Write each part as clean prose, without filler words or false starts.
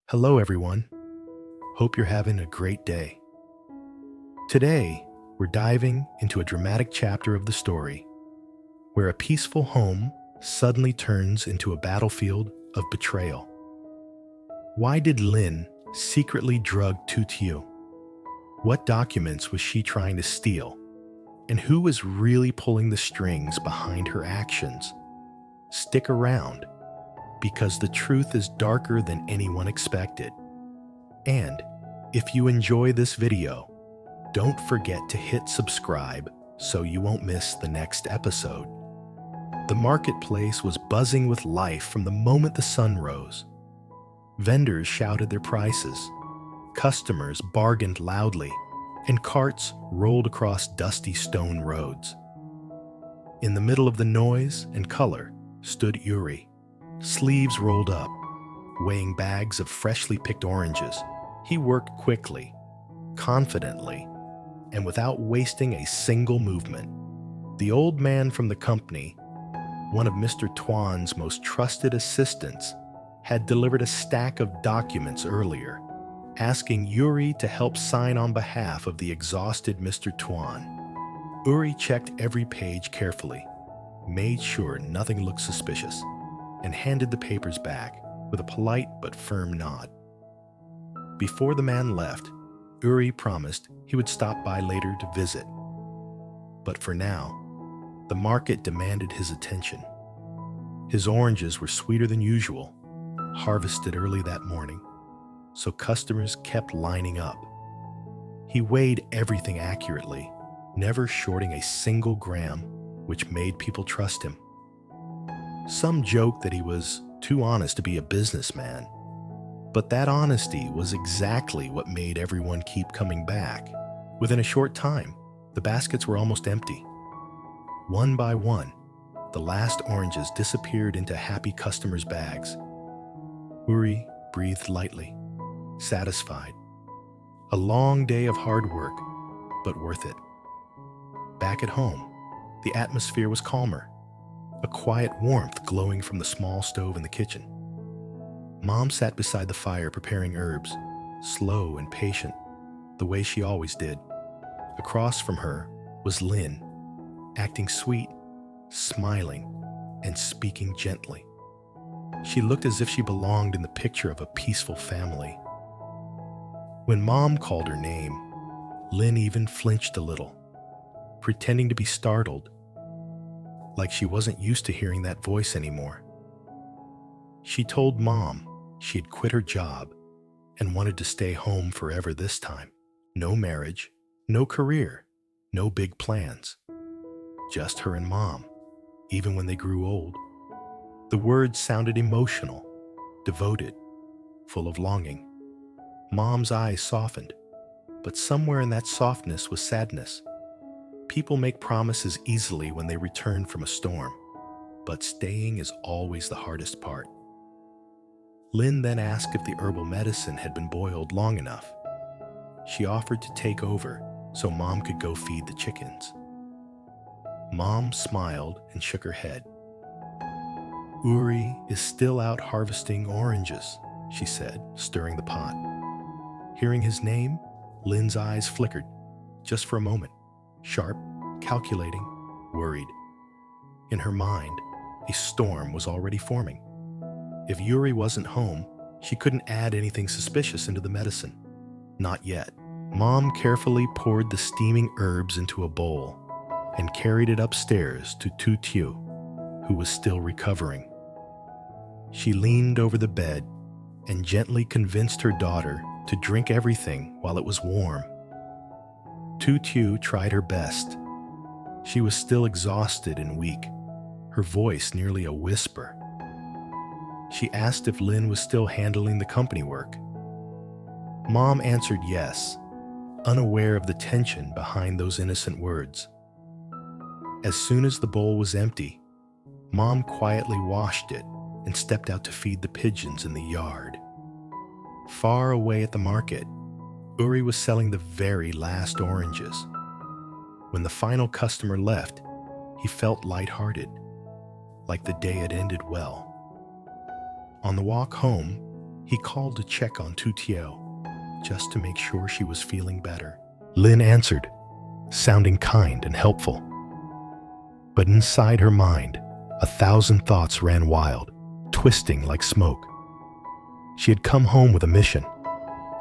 Hello, everyone. Hope you're having a great day. Today, we're diving into a dramatic chapter of the story where a peaceful home suddenly turns into a battlefield of betrayal. Why did Lynn secretly drug Tu Tieu? What documents was she trying to steal? And who was really pulling the strings behind her actions? Stick around, because the truth is darker than anyone expected. And if you enjoy this video, don't forget to hit subscribe so you won't miss the next episode. The marketplace was buzzing with life from the moment the sun rose. Vendors shouted their prices, customers bargained loudly, and carts rolled across dusty stone roads. In the middle of the noise and color stood Yuri, sleeves rolled up, weighing bags of freshly picked oranges. He worked quickly, confidently, and without wasting a single movement. The old man from the company, one of Mr. Tuan's most trusted assistants, had delivered a stack of documents earlier, asking Yuri to help sign on behalf of the exhausted Mr. Tuan. Yuri checked every page carefully, made sure nothing looked suspicious, and handed the papers back with a polite but firm nod. Before the man left, Yuri promised he would stop by later to visit. But for now, the market demanded his attention. His oranges were sweeter than usual, harvested early that morning, so customers kept lining up. He weighed everything accurately, never shorting a single gram, which made people trust him. Some joked that he was too honest to be a businessman, but that honesty was exactly what made everyone keep coming back. Within a short time, the baskets were almost empty. One by one, the last oranges disappeared into happy customers' bags. Yuri breathed lightly, satisfied. A long day of hard work, but worth it. Back at home, the atmosphere was calmer, a quiet warmth glowing from the small stove in the kitchen. Mom sat beside the fire preparing herbs, slow and patient, the way she always did. Across from her was Lynn, acting sweet, smiling, and speaking gently. She looked as if she belonged in the picture of a peaceful family. When Mom called her name, Lynn even flinched a little, pretending to be startled, like she wasn't used to hearing that voice anymore. She told Mom she had quit her job and wanted to stay home forever this time. No marriage, no career, no big plans. Just her and Mom, even when they grew old. The words sounded emotional, devoted, full of longing. Mom's eyes softened, but somewhere in that softness was sadness. People make promises easily when they return from a storm, but staying is always the hardest part. Lynn then asked if the herbal medicine had been boiled long enough. She offered to take over so Mom could go feed the chickens. Mom smiled and shook her head. Yuri is still out harvesting oranges, she said, stirring the pot. Hearing his name, Lynn's eyes flickered, just for a moment. Sharp, calculating, worried. In her mind, a storm was already forming. If Yuri wasn't home, she couldn't add anything suspicious into the medicine. Not yet. Mom carefully poured the steaming herbs into a bowl and carried it upstairs to Tu Tieu, who was still recovering. She leaned over the bed and gently convinced her daughter to drink everything while it was warm. Tu Tieu tried her best. She was still exhausted and weak, her voice nearly a whisper. She asked if Lynn was still handling the company work. Mom answered yes, unaware of the tension behind those innocent words. As soon as the bowl was empty, Mom quietly washed it and stepped out to feed the pigeons in the yard. Far away at the market, Yuri was selling the very last oranges. When the final customer left, he felt lighthearted, like the day had ended well. On the walk home, He called to check on Tu Tieu, just to make sure she was feeling better. Lynn answered, sounding kind and helpful. But inside her mind, 1,000 thoughts ran wild, twisting like smoke. She had come home with a mission,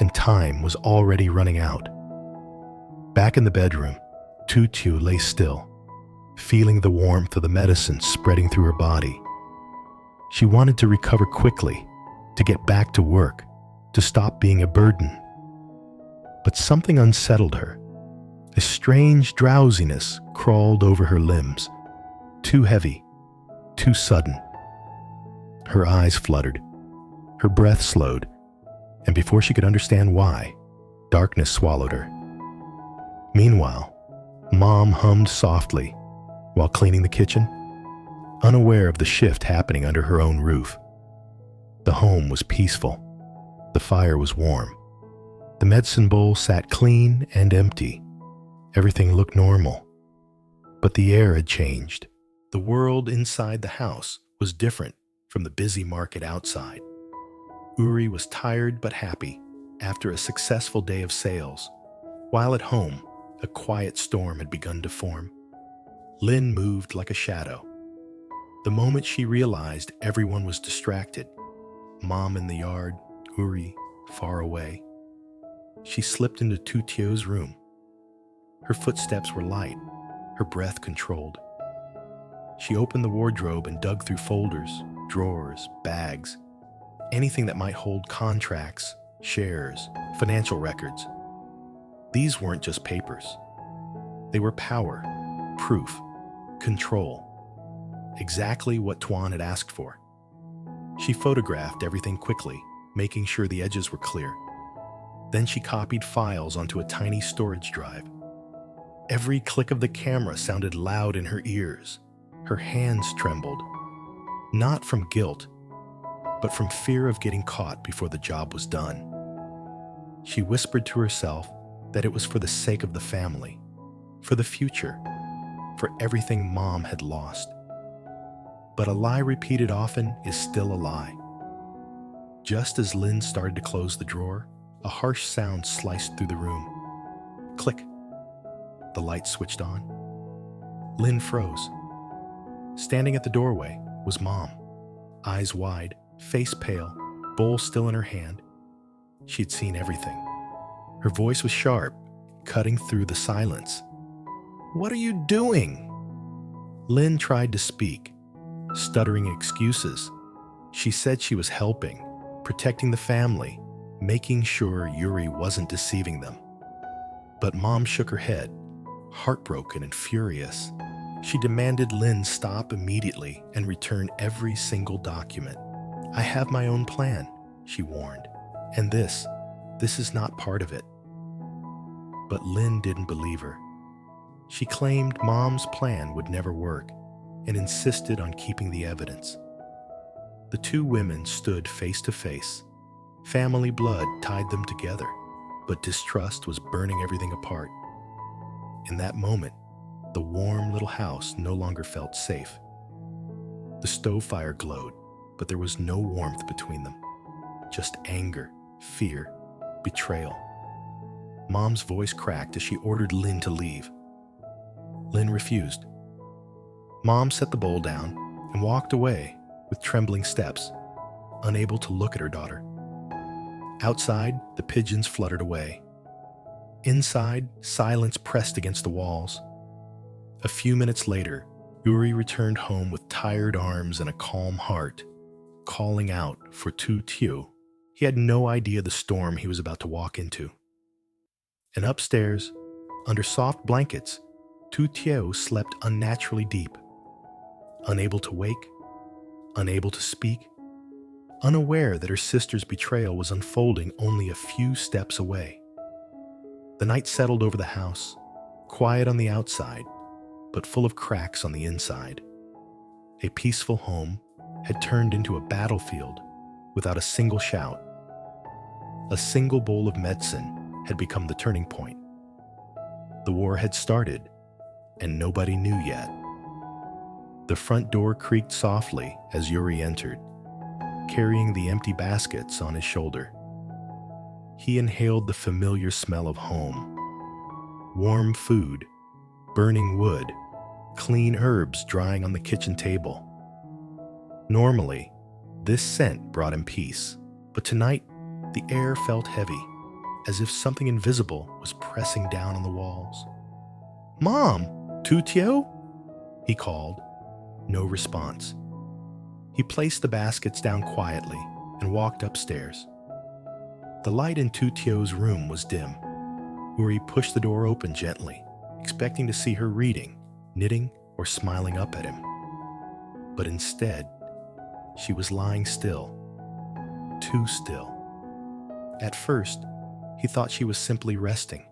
and time was already running out. Back in the bedroom, Tu Tieu lay still, feeling the warmth of the medicine spreading through her body. She wanted to recover quickly, to get back to work, to stop being a burden. But something unsettled her. A strange drowsiness crawled over her limbs, too heavy, too sudden. Her eyes fluttered, her breath slowed, and before she could understand why, darkness swallowed her. Meanwhile, Mom hummed softly while cleaning the kitchen, unaware of the shift happening under her own roof. The home was peaceful. The fire was warm. The medicine bowl sat clean and empty. Everything looked normal. But the air had changed. The world inside the house was different from the busy market outside. Yuri was tired but happy after a successful day of sales, while at home, a quiet storm had begun to form. Lynn moved like a shadow. The moment she realized everyone was distracted, Mom in the yard, Yuri far away, she slipped into Tu Tieu's room. Her footsteps were light, her breath controlled. She opened the wardrobe and dug through folders, drawers, bags, anything that might hold contracts, shares, financial records. These weren't just papers. They were power, proof, control. Exactly what Tuan had asked for. She photographed everything quickly, making sure the edges were clear. Then she copied files onto a tiny storage drive. Every click of the camera sounded loud in her ears. Her hands trembled, not from guilt, but from fear of getting caught before the job was done. She whispered to herself that it was for the sake of the family, for the future, for everything Mom had lost. But a lie repeated often is still a lie. Just as Lynn started to close the drawer, a harsh sound sliced through the room. Click. The light switched on. Lynn froze. Standing at the doorway was Mom, eyes wide, face pale, bowl still in her hand. She'd seen everything. Her voice was sharp, cutting through the silence. "What are you doing?" Lynn tried to speak, stuttering excuses. She said she was helping, protecting the family, making sure Yuri wasn't deceiving them. But Mom shook her head, heartbroken and furious. She demanded Lynn stop immediately and return every single document. "I have my own plan," she warned, "and this is not part of it." But Lynn didn't believe her. She claimed Mom's plan would never work and insisted on keeping the evidence. The two women stood face to face. Family blood tied them together, but distrust was burning everything apart. In that moment, the warm little house no longer felt safe. The stove fire glowed, but there was no warmth between them. Just anger, fear, betrayal. Mom's voice cracked as she ordered Lynn to leave. Lynn refused. Mom set the bowl down and walked away with trembling steps, unable to look at her daughter. Outside, the pigeons fluttered away. Inside, silence pressed against the walls. A few minutes later, Yuri returned home with tired arms and a calm heart, calling out for Tu Tieu. He had no idea the storm he was about to walk into. And upstairs, under soft blankets, Tu Tieu slept unnaturally deep, unable to wake, unable to speak, unaware that her sister's betrayal was unfolding only a few steps away. The night settled over the house, quiet on the outside, but full of cracks on the inside. A peaceful home had turned into a battlefield without a single shout. A single bowl of medicine had become the turning point. The war had started, and nobody knew yet. The front door creaked softly as Yuri entered. carrying the empty baskets on his shoulder. He inhaled the familiar smell of home. Warm food, burning wood, clean herbs drying on the kitchen table. Normally, this scent brought him peace, but tonight, the air felt heavy, as if something invisible was pressing down on the walls. "Mom, Tu Tieu?" he called. No response. He placed the baskets down quietly and walked upstairs. The light in Tu Tieu's room was dim. Yuri pushed the door open gently, expecting to see her reading, knitting, or smiling up at him. But instead, she was lying still. Too still. At first, he thought she was simply resting,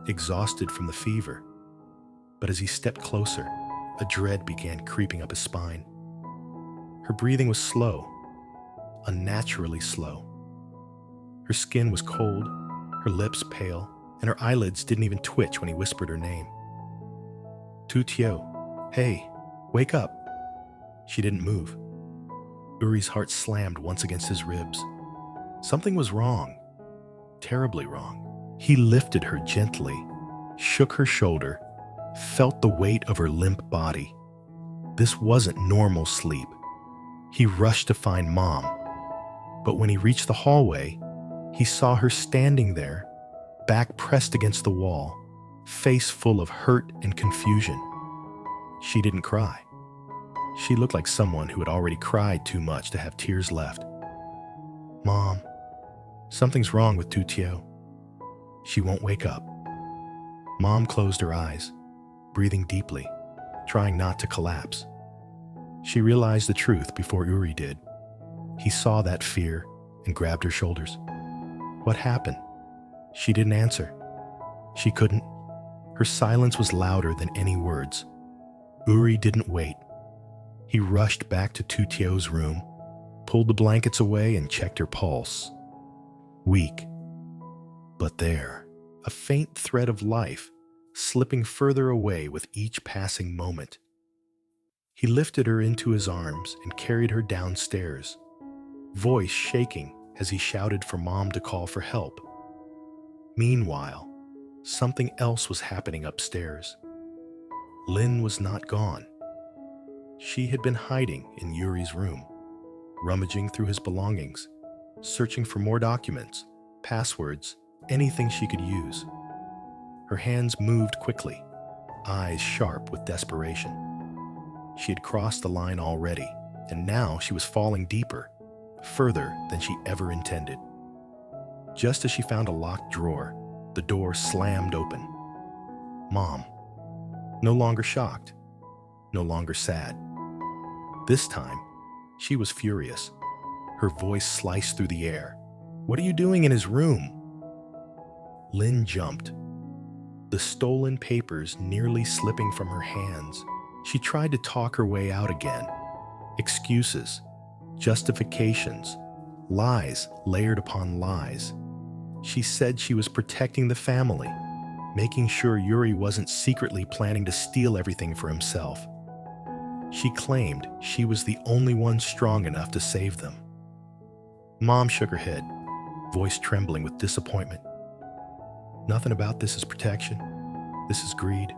exhausted from the fever. But as he stepped closer, a dread began creeping up his spine. Her breathing was slow, unnaturally slow. Her skin was cold, her lips pale, and her eyelids didn't even twitch when he whispered her name. "Tu Tieu, hey, wake up." She didn't move. Yuri's heart slammed once against his ribs. Something was wrong, terribly wrong. He lifted her gently, shook her shoulder, felt the weight of her limp body. This wasn't normal sleep. He rushed to find Mom, but when he reached the hallway, he saw her standing there, back pressed against the wall, face full of hurt and confusion. She didn't cry. She looked like someone who had already cried too much to have tears left. "Mom, something's wrong with Tu Tieu. She won't wake up." Mom closed her eyes, breathing deeply, trying not to collapse. She realized the truth before Yuri did. He saw that fear and grabbed her shoulders. "What happened?" She didn't answer. She couldn't. Her silence was louder than any words. Yuri didn't wait. He rushed back to Tu Tieu's room, pulled the blankets away, and checked her pulse. Weak. But there, a faint thread of life, slipping further away with each passing moment. He lifted her into his arms and carried her downstairs, voice shaking as he shouted for Mom to call for help. Meanwhile, something else was happening upstairs. Lynn was not gone. She had been hiding in Yuri's room, rummaging through his belongings, searching for more documents, passwords, anything she could use. Her hands moved quickly, eyes sharp with desperation. She had crossed the line already, and now she was falling deeper, further than she ever intended. Just as she found a locked drawer, the door slammed open. Mom, no longer shocked, no longer sad. This time, she was furious. Her voice sliced through the air. "What are you doing in his room?" Lynn jumped, the stolen papers nearly slipping from her hands. She tried to talk her way out again. Excuses, justifications, lies layered upon lies. She said she was protecting the family, making sure Yuri wasn't secretly planning to steal everything for himself. She claimed she was the only one strong enough to save them. Mom shook her head, voice trembling with disappointment. "Nothing about this is protection. This is greed."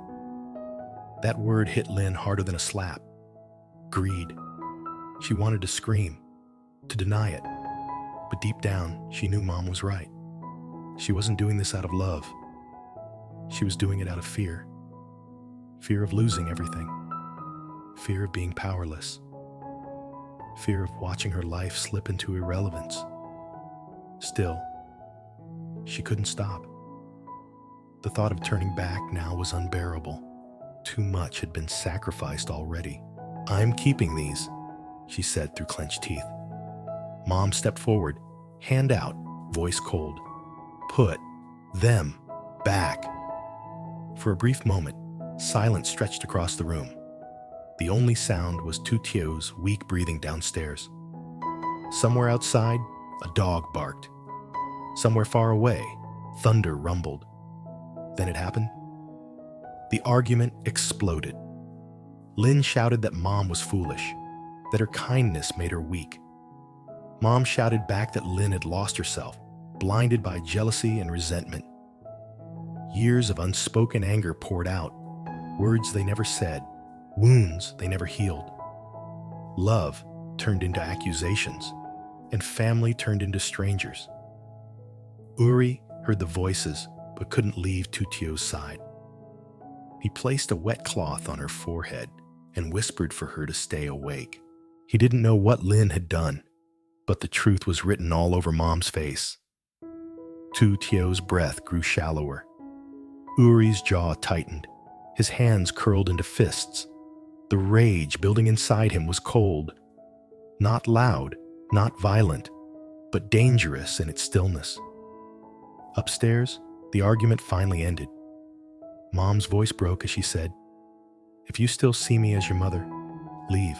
That word hit Lynn harder than a slap. Greed. She wanted to scream, to deny it. But deep down, she knew Mom was right. She wasn't doing this out of love. She was doing it out of fear. Fear of losing everything. Fear of being powerless. Fear of watching her life slip into irrelevance. Still, she couldn't stop. The thought of turning back now was unbearable. Too much had been sacrificed already. "I'm keeping these," she said through clenched teeth. Mom stepped forward, hand out, voice cold. "Put them back." For a brief moment, silence stretched across the room. The only sound was Tu Tieu's weak breathing downstairs. Somewhere outside, a dog barked. Somewhere far away, thunder rumbled. Then it happened. The argument exploded. Lynn shouted that Mom was foolish, that her kindness made her weak. Mom shouted back that Lynn had lost herself, blinded by jealousy and resentment. Years of unspoken anger poured out, words they never said, wounds they never healed. Love turned into accusations, and family turned into strangers. Yuri heard the voices but couldn't leave Tu Tieu's side. He placed a wet cloth on her forehead and whispered for her to stay awake. He didn't know what Lynn had done, but the truth was written all over Mom's face. Tu Tieu's breath grew shallower. Yuri's jaw tightened. His hands curled into fists. The rage building inside him was cold. Not loud, not violent, but dangerous in its stillness. Upstairs, the argument finally ended. Mom's voice broke as she said, "If you still see me as your mother, leave.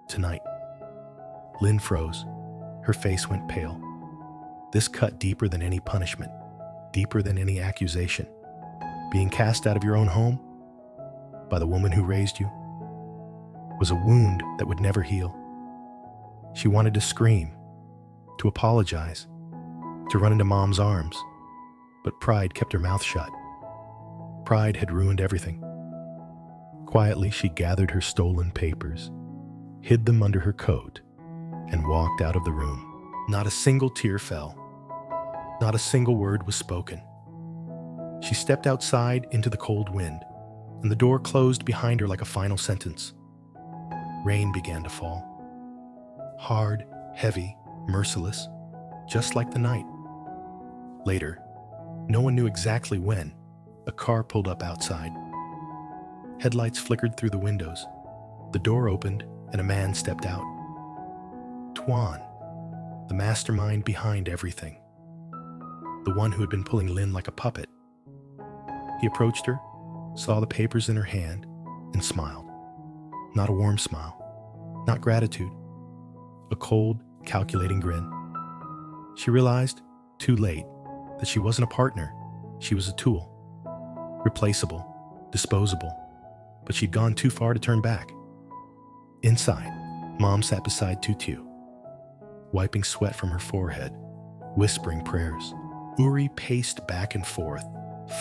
Tonight." Lynn froze. Her face went pale. This cut deeper than any punishment, deeper than any accusation. Being cast out of your own home, by the woman who raised you, was a wound that would never heal. She wanted to scream, to apologize, to run into Mom's arms, but pride kept her mouth shut. Pride had ruined everything. Quietly, she gathered her stolen papers, hid them under her coat, and walked out of the room. Not a single tear fell. Not a single word was spoken. She stepped outside into the cold wind, and the door closed behind her like a final sentence. Rain began to fall. Hard, heavy, merciless, just like the night. Later, no one knew exactly when, a car pulled up outside. Headlights flickered through the windows. The door opened, and a man stepped out. Tuan, the mastermind behind everything. The one who had been pulling Lynn like a puppet. He approached her, saw the papers in her hand, and smiled. Not a warm smile, not gratitude. A cold, calculating grin. She realized, too late, that she wasn't a partner. She was a tool. Replaceable, disposable. But she'd gone too far to turn back. Inside, Mom sat beside Tu Tieu, wiping sweat from her forehead, whispering prayers. Yuri paced back and forth,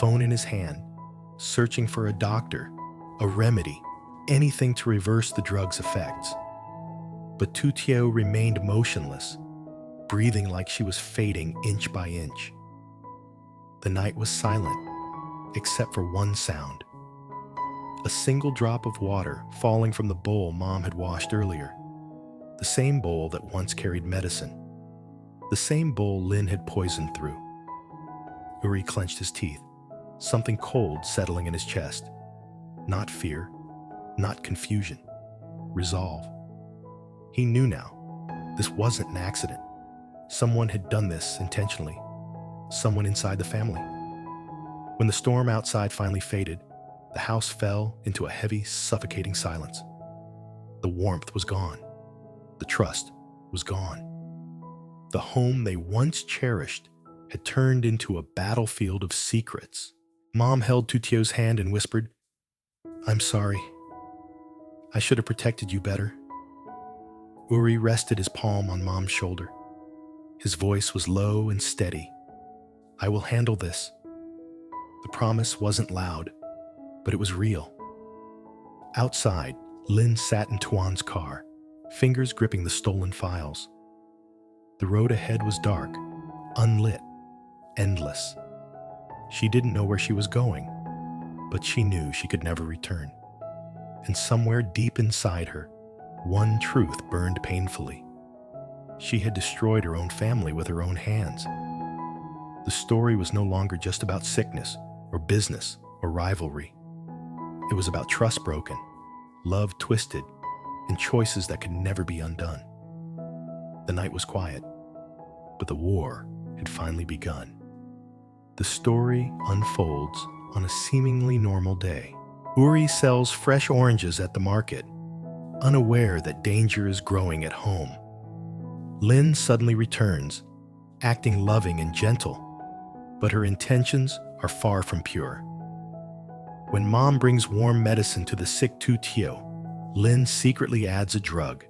phone in his hand, searching for a doctor, a remedy, anything to reverse the drug's effects. But Tu Tieu remained motionless, breathing like she was fading inch by inch. The night was silent, except for one sound. A single drop of water falling from the bowl Mom had washed earlier. The same bowl that once carried medicine. The same bowl Lynn had poisoned through. Yuri clenched his teeth, something cold settling in his chest. Not fear, not confusion. Resolve. He knew now. This wasn't an accident. Someone had done this intentionally. Someone inside the family. When the storm outside finally faded, the house fell into a heavy, suffocating silence. The warmth was gone. The trust was gone. The home they once cherished had turned into a battlefield of secrets. Mom held Tu Tieu's hand and whispered, "I'm sorry. I should have protected you better." Yuri rested his palm on Mom's shoulder. His voice was low and steady. "I will handle this." The promise wasn't loud, but it was real. Outside, Lynn sat in Tuan's car, fingers gripping the stolen files. The road ahead was dark, unlit, endless. She didn't know where she was going, but she knew she could never return. And somewhere deep inside her, one truth burned painfully. She had destroyed her own family with her own hands. The story was no longer just about sickness, or business, or rivalry. It was about trust broken, love twisted, and choices that could never be undone. The night was quiet, but the war had finally begun. The story unfolds on a seemingly normal day. Yuri sells fresh oranges at the market, unaware that danger is growing at home. Lynn suddenly returns, acting loving and gentle, but her intentions are far from pure. When Mom brings warm medicine to the sick Tu Tieu, Lynn secretly adds a drug,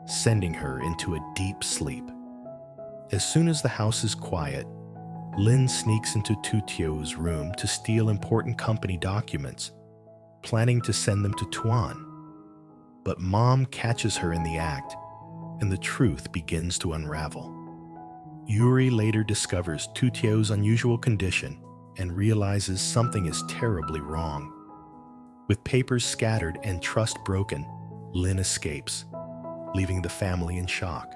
sending her into a deep sleep. As soon as the house is quiet, Lynn sneaks into Tu Tieu's room to steal important company documents, planning to send them to Tuan. But Mom catches her in the act, and the truth begins to unravel. Yuri later discovers Tu Tieu's unusual condition and realizes something is terribly wrong. With papers scattered and trust broken, Lynn escapes, leaving the family in shock.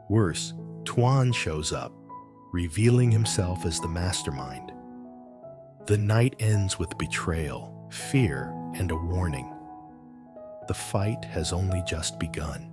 Worse, Tuan shows up, revealing himself as the mastermind. The night ends with betrayal, fear, and a warning. The fight has only just begun.